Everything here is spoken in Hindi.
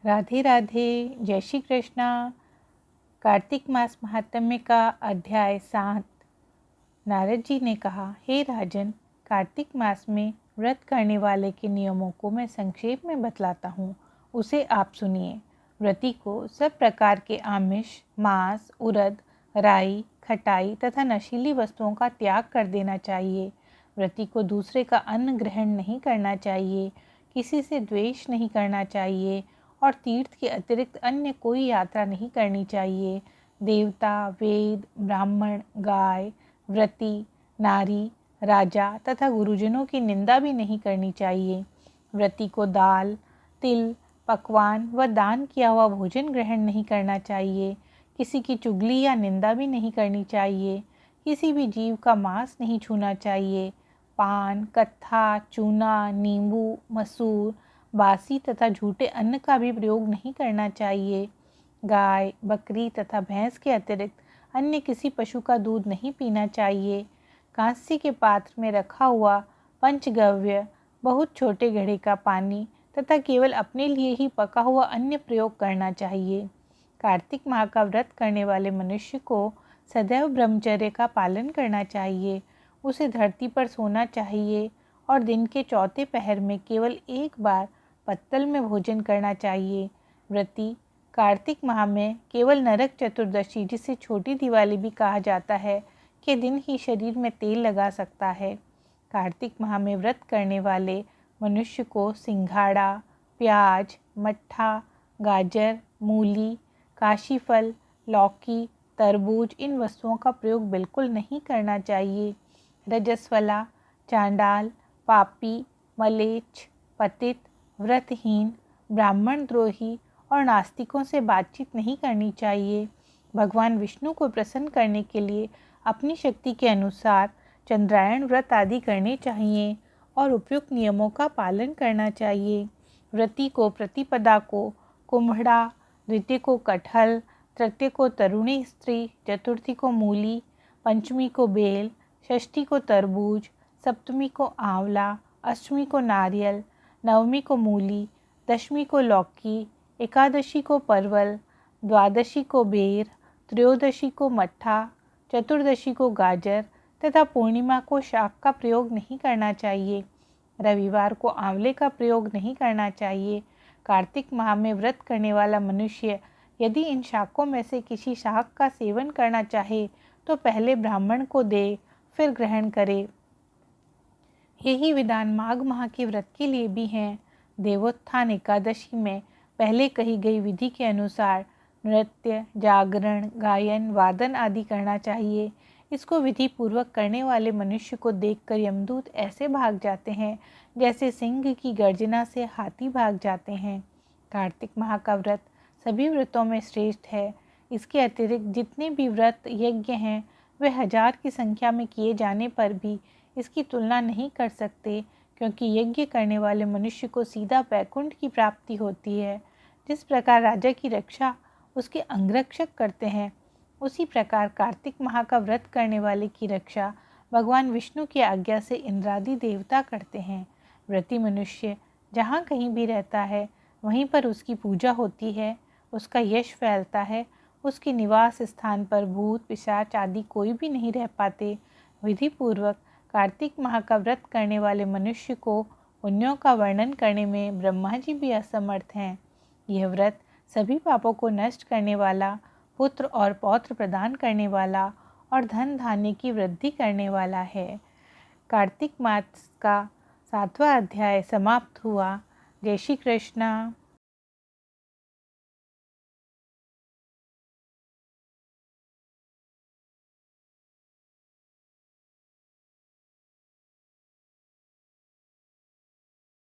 राधे राधे। जय श्री कृष्णा। कार्तिक मास महात्म्य का अध्याय 7। नारद जी ने कहा, हे राजन, कार्तिक मास में व्रत करने वाले के नियमों को मैं संक्षेप में बतलाता हूँ, उसे आप सुनिए। व्रती को सब प्रकार के आमिष, मांस, उड़द, राई, खटाई तथा नशीली वस्तुओं का त्याग कर देना चाहिए। व्रती को दूसरे का अन्न ग्रहण नहीं करना चाहिए, किसी से द्वेष नहीं करना चाहिए और तीर्थ के अतिरिक्त अन्य कोई यात्रा नहीं करनी चाहिए। देवता, वेद, ब्राह्मण, गाय, व्रती, नारी, राजा तथा गुरुजनों की निंदा भी नहीं करनी चाहिए। व्रती को दाल, तिल, पकवान व दान किया हुआ भोजन ग्रहण नहीं करना चाहिए। किसी की चुगली या निंदा भी नहीं करनी चाहिए। किसी भी जीव का मांस नहीं छूना चाहिए। पान, कत्था, चूना, नींबू, मसूर, बासी तथा झूठे अन्न का भी प्रयोग नहीं करना चाहिए। गाय, बकरी तथा भैंस के अतिरिक्त अन्य किसी पशु का दूध नहीं पीना चाहिए। कांस्य के पात्र में रखा हुआ पंचगव्य, बहुत छोटे घड़े का पानी तथा केवल अपने लिए ही पका हुआ अन्न प्रयोग करना चाहिए। कार्तिक माह का व्रत करने वाले मनुष्य को सदैव ब्रह्मचर्य का पालन करना चाहिए। उसे धरती पर सोना चाहिए और दिन के चौथे पहर में केवल एक बार पत्तल में भोजन करना चाहिए। व्रती कार्तिक माह में केवल नरक चतुर्दशी, जिसे छोटी दिवाली भी कहा जाता है, के दिन ही शरीर में तेल लगा सकता है। कार्तिक माह में व्रत करने वाले मनुष्य को सिंघाड़ा, प्याज, मट्ठा, गाजर, मूली, काशीफल, लौकी, तरबूज इन वस्तुओं का प्रयोग बिल्कुल नहीं करना चाहिए। रजस्वला, चांडाल, पापी, मलेच्छ, पतित, व्रतहीन, ब्राह्मण द्रोही और नास्तिकों से बातचीत नहीं करनी चाहिए। भगवान विष्णु को प्रसन्न करने के लिए अपनी शक्ति के अनुसार चंद्रायण व्रत आदि करने चाहिए और उपयुक्त नियमों का पालन करना चाहिए। व्रती को प्रतिपदा को कुम्हड़ा, द्वितीय को कटहल, तृतीय को तरुणी स्त्री, चतुर्थी को मूली, पंचमी को बेल, षष्ठी को तरबूज, सप्तमी को आंवला, अष्टमी को नारियल, नवमी को मूली, दशमी को लौकी, एकादशी को परवल, द्वादशी को बेर, त्रयोदशी को मट्ठा, चतुर्दशी को गाजर तथा पूर्णिमा को शाक का प्रयोग नहीं करना चाहिए। रविवार को आंवले का प्रयोग नहीं करना चाहिए। कार्तिक माह में व्रत करने वाला मनुष्य यदि इन शाकों में से किसी शाक का सेवन करना चाहे तो पहले ब्राह्मण को दे, फिर ग्रहण करे। यही विधान माघ माह के व्रत के लिए भी है। देवोत्थान एकादशी में पहले कही गई विधि के अनुसार नृत्य, जागरण, गायन, वादन आदि करना चाहिए। इसको विधि पूर्वक करने वाले मनुष्य को देखकर यमदूत ऐसे भाग जाते हैं जैसे सिंह की गर्जना से हाथी भाग जाते हैं। कार्तिक माह का व्रत सभी व्रतों में श्रेष्ठ है। इसके अतिरिक्त जितने भी व्रत यज्ञ हैं वे 1000 की संख्या में किए जाने पर भी इसकी तुलना नहीं कर सकते, क्योंकि यज्ञ करने वाले मनुष्य को सीधा वैकुंठ की प्राप्ति होती है। जिस प्रकार राजा की रक्षा उसके अंगरक्षक करते हैं, उसी प्रकार कार्तिक माह का व्रत करने वाले की रक्षा भगवान विष्णु की आज्ञा से इंद्रादि देवता करते हैं। व्रती मनुष्य जहाँ कहीं भी रहता है वहीं पर उसकी पूजा होती है, उसका यश फैलता है। उसके निवास स्थान पर भूत, पिशाच आदि कोई भी नहीं रह पाते। विधि पूर्वक कार्तिक माह का व्रत करने वाले मनुष्य को पुण्यों का वर्णन करने में ब्रह्मा जी भी असमर्थ हैं। यह व्रत सभी पापों को नष्ट करने वाला, पुत्र और पौत्र प्रदान करने वाला और धन धान्य की वृद्धि करने वाला है। कार्तिक मास का 7वां अध्याय समाप्त हुआ। जय श्री कृष्णा।